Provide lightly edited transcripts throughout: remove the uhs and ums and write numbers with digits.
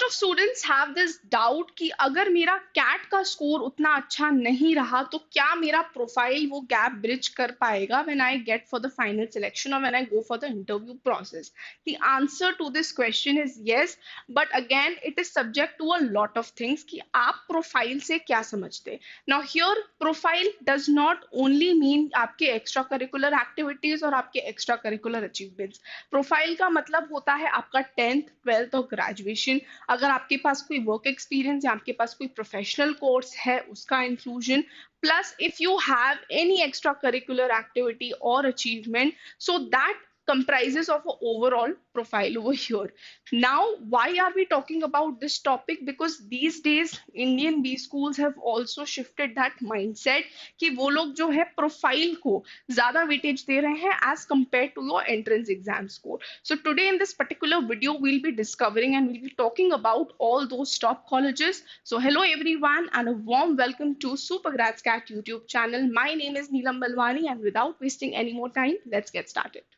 Of students have this doubt कि अगर मेरा कैट का स्कोर उतना अच्छा नहीं रहा तो क्या मेरा प्रोफाइल वो गैप ब्रिज कर पाएगा when I get for the final selection और when I go for the interview process. The answer to this question is yes, but again it is subject to a lot of things कि आप profile से क्या समझते हैं. Now here profile does not only mean आपके extra curricular activities और आपके extra curricular achievements. Profile का मतलब होता है आपका 10th 12th और ग्रेजुएशन. अगर आपके पास कोई वर्क एक्सपीरियंस या आपके पास कोई प्रोफेशनल कोर्स है उसका inclusion, plus if you have any extra curricular activity और achievement, so that comprises of an overall profile over here. Now why are we talking about this topic? Because these days Indian B schools have also shifted that mindset कि वो लोग जो है profile को ज्यादा weightage दे रहे हैं as compared to your entrance exam score. So today in this particular video we'll be discovering and we'll be talking about all those top colleges. So hello everyone and a warm welcome to Super GradsCat YouTube channel. My name is Neelam Balwani and without wasting any more time, let's get started.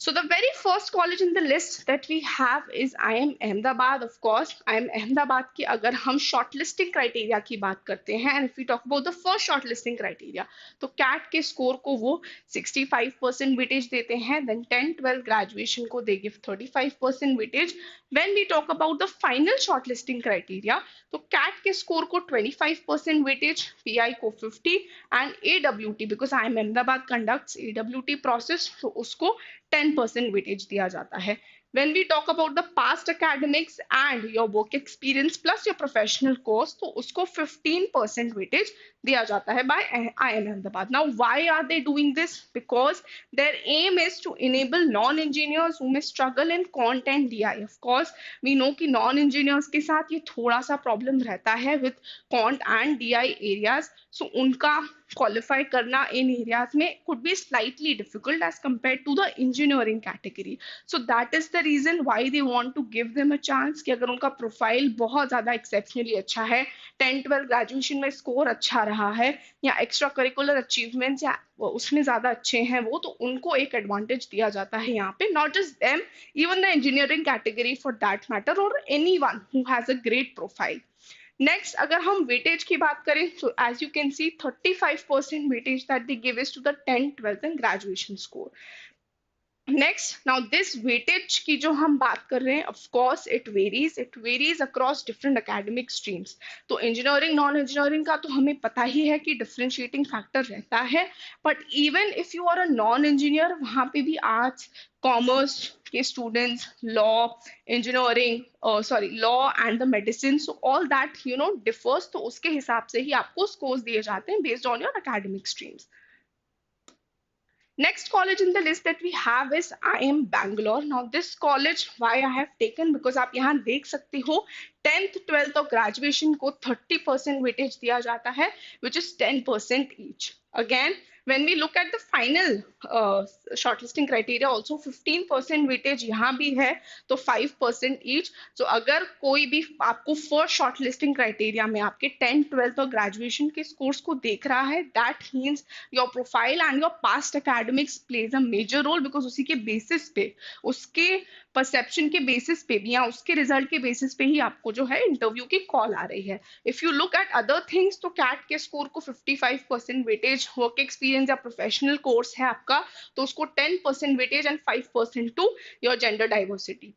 So the very first college in the list that we have is IIM Ahmedabad. Of course, IIM Ahmedabad की अगर हम shortlisting criteria की बात करते हैं, and if we talk about the first shortlisting criteria, तो CAT के score को वो 65% weightage देते हैं, then 10-12 graduation को they give 35% weightage. When we talk about the final shortlisting criteria, तो CAT के score को 25% weightage, PI को 50 and AWT because IIM Ahmedabad conducts AWT process, तो उसको 10% weightage दिया जाता है. When we talk about the past academics and your work experience plus your professional course, तो उसको 15% weightage दिया जाता है by IIM Ahmedabad. Now, why are they doing this? Because their aim is to enable non-engineers who may struggle in quant and DI. Of course, we know कि non-engineers के साथ ये थोड़ा सा problem रहता है with quant and DI areas. So उनका qualify करना in areas में could be slightly difficult as compared to the engineering category. So that is the reason why they want to give them a chance कि अगर उनका profile बहुत ज्यादा exceptionally अच्छा है, 10-12 ग्रेजुएशन में स्कोर अच्छा रहा है या एक्स्ट्रा करिकुलर अचीवमेंट्स या उसमें ज्यादा अच्छे हैं वो, तो उनको एक एडवांटेज दिया जाता है यहाँ पे. Not just them, even the engineering category for that matter और anyone who has a great profile. Next अगर हम वेटेज की बात करें तो as you can see 35% weightage that they give is to the 10th 12th and graduation score. Next now this weightage की जो हम बात कर रहे हैं, of course it varies across different academic streams. तो इंजीनियरिंग नॉन इंजीनियरिंग का तो हमें पता ही है कि डिफरेंशिएटिंग फैक्टर रहता है, but even if you are a non engineer, वहां पे भी आर्ट्स कॉमर्स के students, law, engineering sorry law and the medicine, so all that you know differs, तो उसके हिसाब से ही आपको स्कोर्स दिए जाते हैं based on your academic streams. Next college in the list that we have is IIM Bangalore. Now this college why I have taken because आप यहाँ देख सकते हो 10th 12th और graduation को 30% weightage दिया जाता है which is 10% each. Again, when we look at the final shortlisting criteria also 15% weightage यहाँ भी है, तो 5% each. So अगर कोई भी आपको first shortlisting criteria में आपके 10th 12th और graduation के scores को देख रहा है, that means your profile and your past academics plays a major role because उसी के basis पे, उसके परसेप्शन के बेसिस पे भी या उसके रिजल्ट के बेसिस पे ही आपको जो है इंटरव्यू की कॉल आ रही है. If you look at other things तो कैट के स्कोर को 55% वेटेज, वर्क एक्सपीरियंस या प्रोफेशनल कोर्स है आपका तो उसको 10% weightage and 5% to your gender diversity.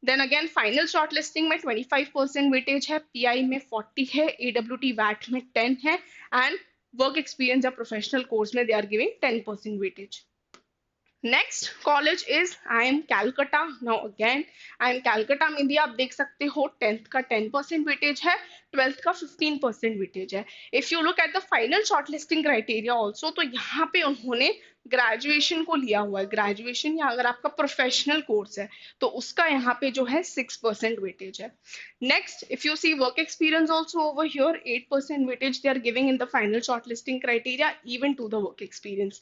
Then again final shortlisting में 25% वेटेज है, पीआई में 40 है, एडब्ल्यूटी वैट में 10 है एंड वर्क एक्सपीरियंस या प्रोफेशनल कोर्स में they are giving 10% weightage. Next college is IIM Calcutta. Now again IIM Calcutta में भी आप देख सकते हो 10th का 10% वेटेज है, 12th का 15% वेटेज है. If you look at the final shortlisting criteria also, तो यहाँ पे उन्होंने ग्रेजुएशन को लिया हुआ है. ग्रेजुएशन या अगर आपका प्रोफेशनल कोर्स है तो उसका यहाँ पे जो है 6% वेटेज है. Next if you see work experience also over here 8% weightage they are giving in the final shortlisting criteria even to the work experience.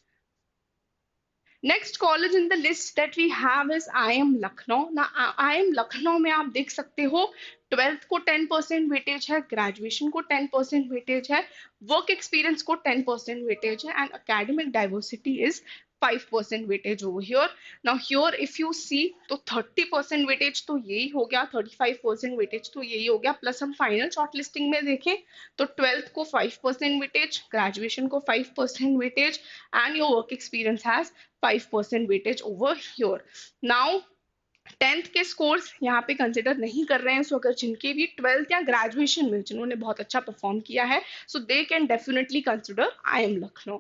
Next college in the list that we have is IIM Lucknow. ना IIM Lucknow में आप देख सकते हो 12th को 10% weightage है, graduation को 10% weightage है, वर्क एक्सपीरियंस को 10% वेटेज है and academic diversity is 5% weightage over here. Now here if you see तो 30% weightage तो यही हो गया, 35% weightage तो यही हो गया, प्लस हम फाइनल शॉर्टलिस्टिंग में देखें तो 12th को 5% weightage, ग्रेजुएशन को 5% weightage and your work experience has 5% weightage over here. Now 10th के स्कोर्स यहाँ पे कंसिडर नहीं कर रहे हैं, सो अगर जिनके भी 12th या ग्रेजुएशन में जिन्होंने बहुत अच्छा परफॉर्म किया है, so they can definitely consider IIM Lucknow.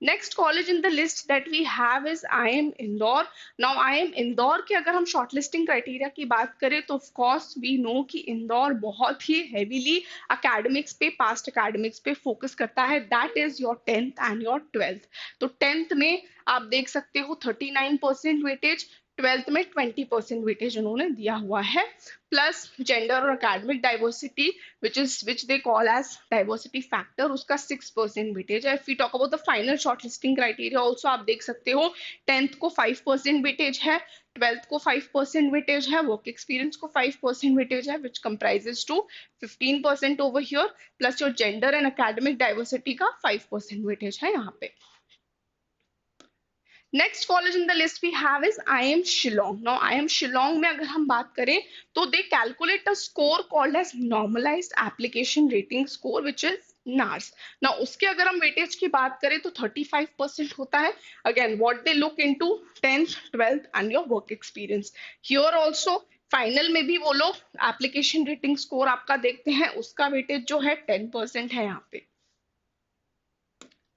Next college in the list that we have is IIM Indore. Now IIM Indore के अगर हम shortlisting criteria की बात करें तो of course we know कि इंदौर बहुत ही heavily academics पे, past academics पे focus करता है. That is your 10th and your 12th. तो 10th में आप देख सकते हो 39% weightage, 12th में 20% weightage उन्होंने दिया हुआ है, प्लस जेंडर और academic diversity which they call as diversity factor, उसका 6% weightage है. If we talk about the final shortlisting criteria also आप देख सकते हो 10th को 5% weightage है, 12th को 5% weightage है, work experience को 5% weightage है, which comprises to 15% over here, plus your gender and academic diversity का 5% weightage है यहाँ पे. Next college in the list we have is IIM Shillong. Now IIM Shillong में अगर हम बात करें तो they calculate a score called as normalized application rating score which is NARS. ना उसके अगर हम वेटेज की बात करें तो 35% होता है. Again what they look into 10th 12th and your work experience. Here also final में भी वो लोग एप्लीकेशन रेटिंग स्कोर आपका देखते हैं, उसका वेटेज जो है 10% है यहाँ पे.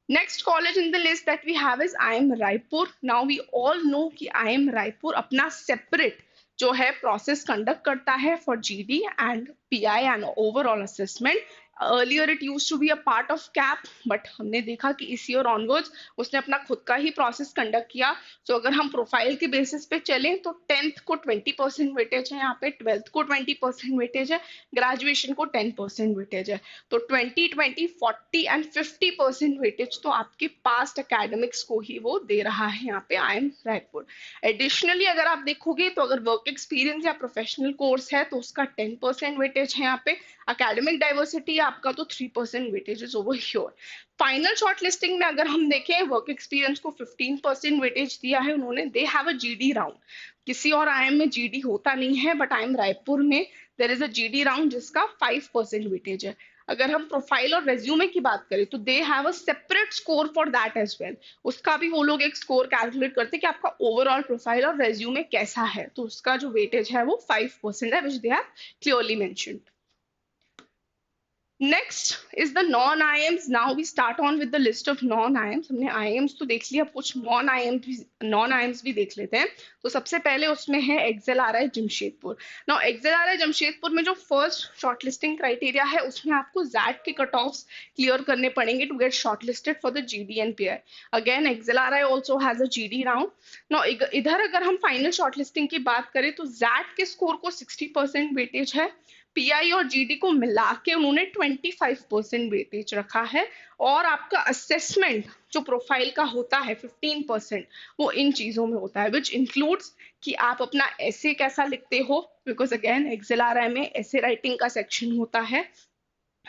Next college in the list that we have is IIM Raipur. Now we all know कि IIM Raipur अपना separate जो है process conduct करता है for GD and PI and overall assessment. Earlier it used to be a part of CAP, but हमने देखा कि इस year onwards उसने अपना खुद का ही process conduct किया. So अगर हम प्रोफाइल के बेसिस पे चलें तो 10th को 20% वेटेज है यहाँ पे, 12th को 20% वेटेज है, ग्रेजुएशन को 10% वेटेज है. तो 20, 20, 40 एंड 50% वेटेज तो आपके पास्ट एकेडमिक्स को ही वो दे रहा है यहाँ पे IIM रायपुर. एडिशनली अगर आप देखोगे तो अगर वर्क एक्सपीरियंस या प्रोफेशनल कोर्स है तो उसका 10% वेटेज है यहाँ पे. एकेडमिक डाइवर्सिटी आपका तो 3% weightage is over here. Final shortlisting में अगर हम देखें वर्क एक्सपीरियंस को 15% वेटेज दिया है उन्होंने. दे हैव अ GD राउंड. किसी और IIM में GD होता नहीं है, बट IIM रायपुर में there is a GD round जिसका 5% वेटेज है. अगर हम प्रोफाइल और रेज्यूमे की बात करें तो they have a separate score for that as well. उसका भी वो लोग एक स्कोर कैलकुलेट करते हैं कि आपका ओवरऑल प्रोफाइल और रेज्यूमे कैसा है, तो उसका जो वेटेज है वो 5% है, which they have clearly mentioned. Next is the non-IIMs. Now we start on with the list of non-IIMs. हमने IIMs तो देख लिया, कुछ non-IIMs भी देख लेते हैं. तो सबसे पहले उसमें है XLRI Jamshedpur. Now XLRI Jamshedpur में जो फर्स्ट शॉर्टलिस्टिंग क्राइटेरिया है उसमें आपको ZAT के कट ऑफ्स क्लियर करने पड़ेंगे to get shortlisted for the GD and PI. Again XLRI also has a GD round. Now इधर अगर हम फाइनल शॉर्टलिस्टिंग की बात करें तो ZAT के स्कोर को 60% वेटेज है, PI और GD को मिला के उन्होंने 25% वेटेज रखा है, और आपका असेसमेंट जो प्रोफाइल का होता है 15% वो इन चीजों में होता है, विच इंक्लूड्स कि आप अपना ऐसे कैसा लिखते हो, बिकॉज अगेन XLRI में ऐसे राइटिंग का सेक्शन होता है.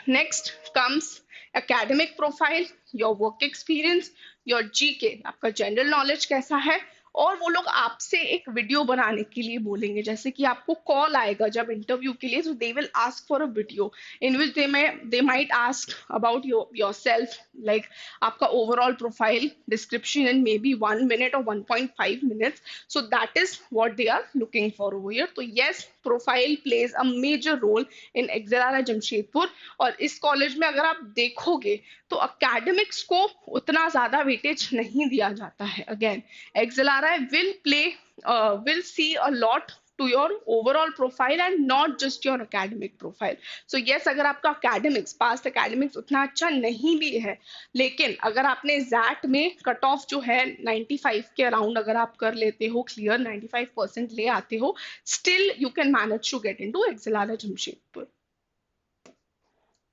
Next comes academic profile, your work experience, your GK, आपका जनरल नॉलेज कैसा है, और वो लोग आपसे एक वीडियो बनाने के लिए बोलेंगे. जैसे कि आपको कॉल आएगा जब इंटरव्यू के लिए, तो they will ask for a video in which they might ask about yourself, like आपका overall profile description in may be 1 minute और 1.5 minutes. So that is what they are looking for over here. तो yes, profile plays a major role in XLRI Jamshedpur. और इस college में अगर आप देखोगे तो एकेडमिक्स को उतना ज्यादा वेटेज नहीं दिया जाता है. Again XLRI will see a lot to your overall profile and not just your academic profile. So yes, अगर आपका academics, past academics उतना अच्छा नहीं भी है, लेकिन अगर आपने ZAT में कट ऑफ जो है 95 के अराउंड अगर आप कर लेते हो, क्लियर 95% ले आते हो, still you can manage to get into XLRI Jamshedpur.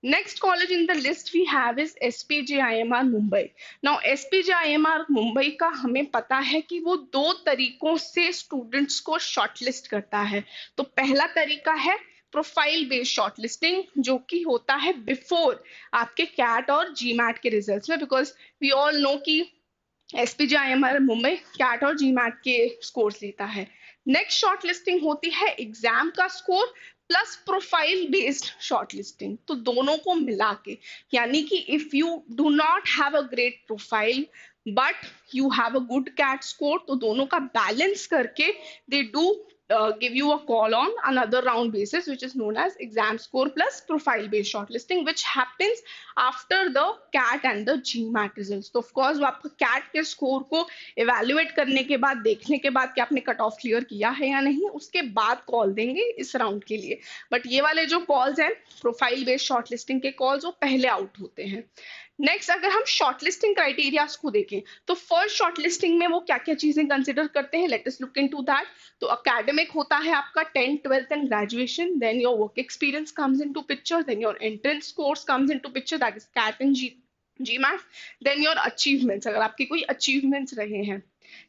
Next college in the list we have is SPJIMR Mumbai. Now SPJIMR Mumbai का हमें पता है कि वो 2 तरीकों से स्टूडेंट्स को शॉर्टलिस्ट करता है. तो पहला तरीका है प्रोफाइल बेस्ड शॉर्टलिस्टिंग, जो कि होता है बिफोर आपके कैट और जीमैट के रिजल्ट्स में, बिकॉज वी ऑल नो कि एसपीजीआईएमआर मुंबई कैट और जीमैट के स्कोर्स लेता है। नेक्स्ट शॉर्ट लिस्टिंग होती है एग्जाम का score plus profile based shortlisting, तो दोनों को मिला के, यानी कि if you do not have a great profile but you have a good CAT score, तो दोनों का बैलेंस करके they do give you a call on another round basis, which is known as exam score plus profile based shortlisting, which happens after the CAT and the GMAT results. तो of course वो आपका CAT के score को evaluate करने के बाद, देखने के बाद कि आपने कट ऑफ क्लियर किया है या नहीं, उसके बाद कॉल देंगे इस राउंड के लिए। बट ये वाले जो कॉल्स हैं प्रोफाइल बेस्ड शॉर्टलिस्टिंग के कॉल्स, वो पहले आउट होते हैं। नेक्स्ट अगर हम शॉर्टलिस्टिंग क्राइटेरियाज को देखें तो फर्स्ट शॉर्टलिस्टिंग में वो क्या क्या चीजें कंसिडर करते हैं, let us look into that. तो एकेडमिक होता है आपका 10th 12th and graduation, then your work experience comes into picture, then your entrance course comes into picture, that is CAT and GMAT, then your achievements, अगर आपके कोई achievements रहे हैं।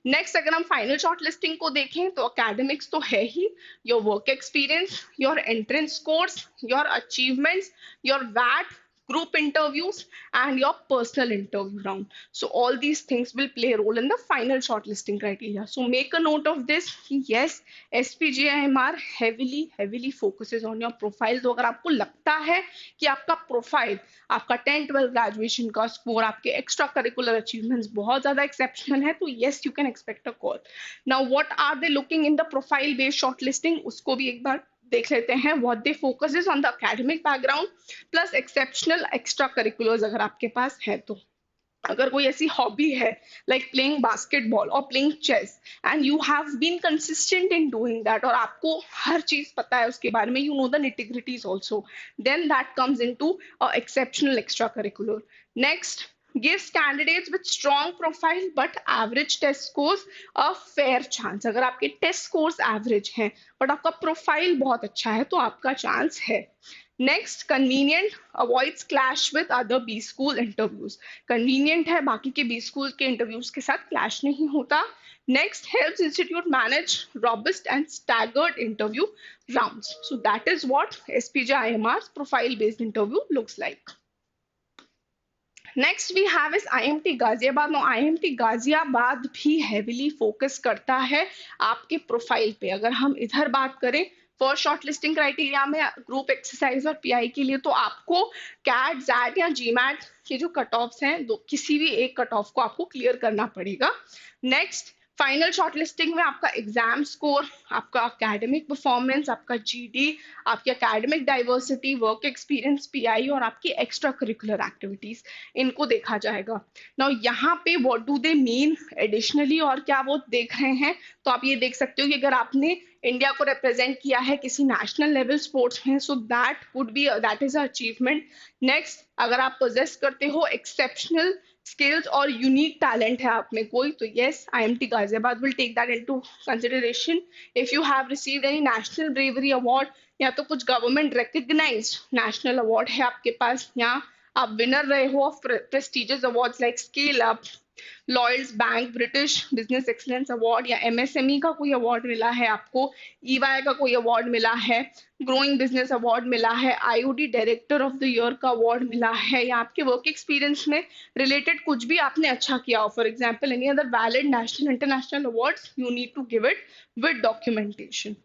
Next अगर हम फाइनल शॉर्ट लिस्टिंग को देखें तो अकेडमिक्स तो है ही, your work experience, your entrance course, your achievements, your वैट, group interviews and your personal interview round. So all these things will play a role in the final shortlisting criteria. So make a note of this. Yes, SPGIMR heavily focuses on your profile. तो अगर आपको लगता है कि आपका profile, आपका 10th 12th graduation का score, आपके एक्स्ट्रा करिकुलर अचीवमेंट्स बहुत ज्यादा एक्सेप्शनल है, तो yes you can expect a call. Now what are they looking in the profile based shortlisting, उसको भी एक बार देख लेते हैं। What they focus is on the academic background plus exceptional extra curriculars अगर आपके पास है तो। अगर कोई ऐसी हॉबी है लाइक प्लेइंग बास्केटबॉल और playing chess and you have been consistent in doing that, और आपको हर चीज पता है उसके बारे में, you know the nitty gritties also, then that comes into exceptional extra curricular. Next gives candidates with strong profile but average test scores a fair chance. अगर आपके टेस्ट स्कोर्स एवरेज हैं बट आपका प्रोफाइल बहुत अच्छा है तो आपका चांस है। Next convenient, avoids clash with other B school interviews, convenient है, बाकी के बी स्कूल के इंटरव्यूज के साथ क्लैश नहीं होता। Next helps institute manage robust and staggered interview rounds. So that is what SPGIMR's profile based interview looks like. Next we have is IMT Ghaziabad. No IMT Ghaziabad भी heavily focus करता है आपके profile पे। अगर हम इधर बात करें फर्स्ट शॉर्ट लिस्टिंग क्राइटेरिया में ग्रुप एक्सरसाइज और PI के लिए, तो आपको कैट जैट या जीमैट के जो कट ऑफ्स हैं, किसी भी एक कट ऑफ को आपको क्लियर करना पड़ेगा। नेक्स्ट फाइनल शॉर्टलिस्टिंग में आपका एग्जाम स्कोर, आपका एकेडमिक परफॉर्मेंस, आपका GD, आपकी academic diversity, work experience, PI और आपकी एक्स्ट्रा करिकुलर एक्टिविटीज, इनको देखा जाएगा। नाउ यहाँ पे what do they mean additionally और क्या वो देख रहे हैं, तो आप ये देख सकते हो कि अगर आपने इंडिया को रिप्रेजेंट किया है किसी नेशनल लेवल स्पोर्ट्स में, so that is achievement. Next अगर आप पोजेस करते हो एक्सेप्शनल स्किल्स और यूनिक टैलेंट है आप में कोई, तो yes IMT Ghaziabad will take that into consideration. If you have received any national bravery award या तो कुछ गवर्नमेंट रिकग्नाइज्ड नेशनल अवार्ड है आपके पास, या आप विनर रहे हो of prestigious awards like scale up, Lloyds bank British business excellence award, या MSME का कोई अवार्ड मिला है आपको, EY का कोई अवार्ड मिला है, ग्रोइंग बिजनेस अवार्ड मिला है, IOD director of the year का अवार्ड मिला है, या आपके वर्क एक्सपीरियंस में रिलेटेड कुछ भी आपने अच्छा किया हो, for example any other valid national international awards, you need to give it with documentation.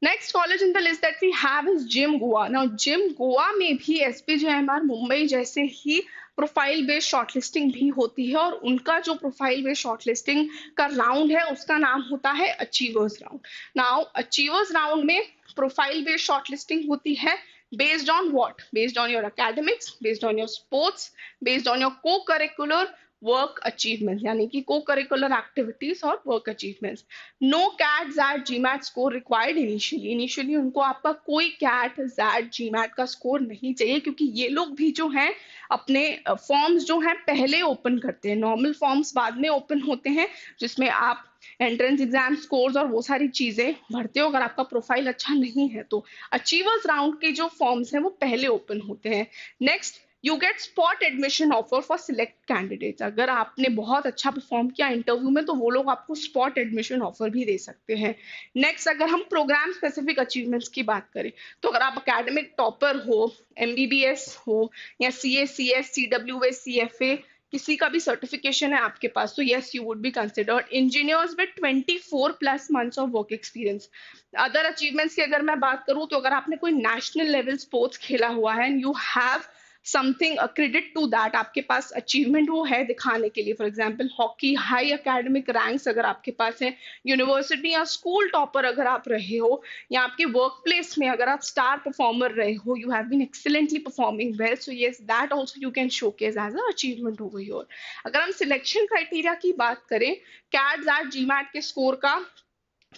Next college in the list that we have is GIM Goa. Now GIM Goa में भी SPGIMR मुंबई जैसे ही प्रोफाइल बेस्ड शॉर्टलिस्टिंग भी होती है, और उनका जो profile based shortlisting का राउंड है उसका नाम होता है achievers round. Now achievers round में प्रोफाइल बेस्ड शॉर्टलिस्टिंग होती है based on what? Based on your academics, based on your sports, based on your co-curricular work achievement, यानी कि को करिकुलर एक्टिविटीज और work achievements. No CAT XAT GMAT score required initially उनको आपका कोई CAT XAT GMAT का score नहीं चाहिए, क्योंकि ये लोग भी जो हैं अपने फॉर्म्स जो हैं पहले ओपन करते हैं, नॉर्मल फॉर्म्स बाद में ओपन होते हैं जिसमें आप एंट्रेंस एग्जाम स्कोर्स और वो सारी चीजें भरते हो। अगर आपका प्रोफाइल अच्छा नहीं है तो अचीवर्स राउंड के जो फॉर्म्स हैं वो पहले ओपन होते हैं। Next you get spot admission offer for select candidates. अगर आपने बहुत अच्छा परफॉर्म किया इंटरव्यू में तो वो लोग आपको स्पॉट एडमिशन ऑफर भी दे सकते हैं। नेक्स्ट, अगर हम प्रोग्राम स्पेसिफिक अचीवमेंट्स की बात करें तो अगर आप एकेडमिक टॉपर हो, एमबीबीएस हो, या सीए, सीएस, सीडब्ल्यूएस, सीएफए, किसी का भी सर्टिफिकेशन है आपके पास, तो yes you would be considered. Engineers with 24+ months of work experience. Other achievements की अगर मैं बात करूं तो अगर आपने कोई नेशनल लेवल स्पोर्ट्स खेला हुआ है and you have something credit to that, आपके पास अचीवमेंट वो है दिखाने के लिए, for example hockey, high academic ranks अगर आपके पास है, यूनिवर्सिटी या स्कूल टॉपर अगर आप रहे हो, या आपके वर्क प्लेस में अगर आप स्टार परफॉर्मर रहे हो, you have been excellently performing well, so yes that also you can showcase as a achievement over your. अगर हम सिलेक्शन क्राइटेरिया की बात करें, कैट जैट जीमैट के स्कोर का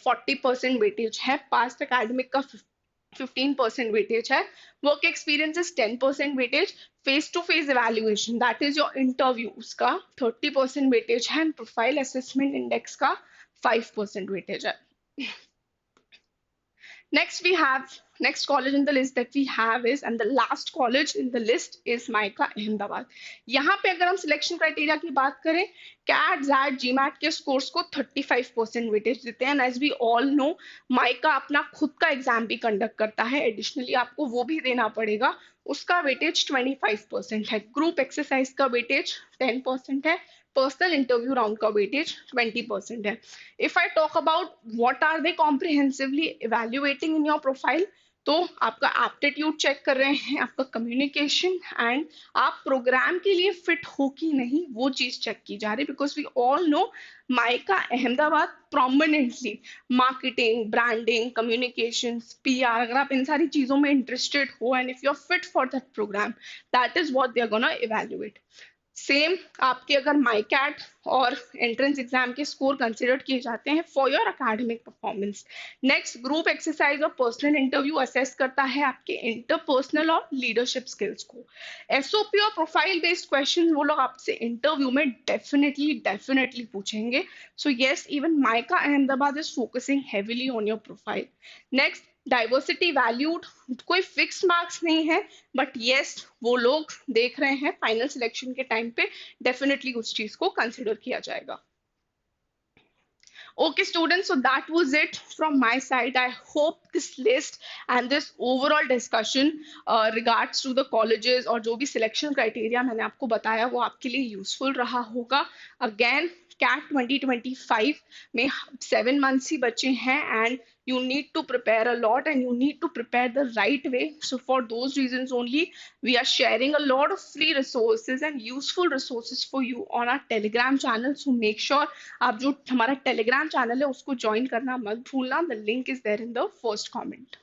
40% वेटेज है, पास्ट एकेडमिक का 15% वेटेज है, work experience is 10% weightage, face to face evaluation that is your interview उसका 30% वेटेज है, एंड प्रोफाइल असेसमेंट इंडेक्स का 5% वेटेज है। Next college in the list that we have is, and the last college in the list is MICA Ahmedabad. यहाँ पे अगर हम selection criteria की बात करें, कैट जैट जीमैट के स्कोर्स को 35% वेटेज देते हैं, and as we all know MICA अपना खुद का एग्जाम भी कंडक्ट करता है, एडिशनली आपको वो भी देना पड़ेगा, उसका वेटेज 25% है, ग्रुप एक्सरसाइज का वेटेज 10% है, पर्सनल इंटरव्यू राउंड का वेटेज 20% है। If I talk about what are they comprehensively evaluating in your profile, तो आपका एप्टीट्यूड चेक कर रहे हैं, आपका कम्युनिकेशन, एंड आप प्रोग्राम के लिए फिट हो कि नहीं वो चीज चेक की जा रही है, because we all know MICA Ahmedabad prominently marketing, branding, communication, PR, अगर आप इन सारी चीजों में इंटरेस्टेड हो and if you are fit for that programme, that is what they are gonna evaluate. Same आपके अगर माईकैट और एंट्रेंस एग्जाम के स्कोर कंसिडर किए जाते हैं for your academic performance. Next, group exercise और पर्सनल इंटरव्यू असेस करता है आपके इंटरपर्सनल और लीडरशिप स्किल्स को। एसओपी और प्रोफाइल बेस्ड क्वेश्चन वो लोग आपसे इंटरव्यू में डेफिनेटली पूछेंगे। So yes, even mica Ahmedabad is focusing heavily on your profile. Next, diversity valued, कोई फिक्स मार्क्स नहीं है, बट येस वो लोग देख रहे हैं फाइनल सिलेक्शन के टाइम पे, डेफिनेटली उस चीज को कंसिडर किया जाएगा। Okay, students, so that was it from my side. I hope this list and this overall discussion regards to the colleges और जो भी selection criteria मैंने आपको बताया वो आपके लिए useful रहा होगा। Again, CAT 2025 में 7 months ही बचे हैं, and you need to prepare a lot and you need to prepare the right way. So for those reasons only, we are sharing a lot of free resources and useful resources for you on our Telegram channel. So make sure आप जो हमारा Telegram channel है उसको join करना मत भूलना, the link is there in the first comment.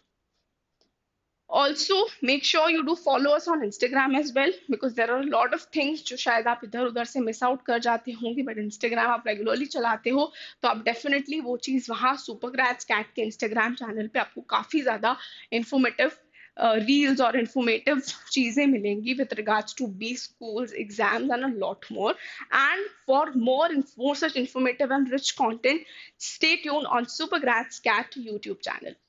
Also make sure you do follow us on Instagram as well, because there are lot of things जो शायद आप इधर उधर से मिस आउट कर जाते होंगे, बट इंस्टाग्राम आप रेगुलरली चलाते हो तो आप डेफिनेटली वो चीज़ वहाँ सुपरग्रेड्स कैट के इंस्टाग्राम चैनल पे आपको काफ़ी ज़्यादा इंफॉर्मेटिव रील्स और इंफॉर्मेटिव चीजें मिलेंगी with regards to B schools, exams and a lot more. And for more such informative and rich content, stay tuned on Supergrads Cat YouTube channel.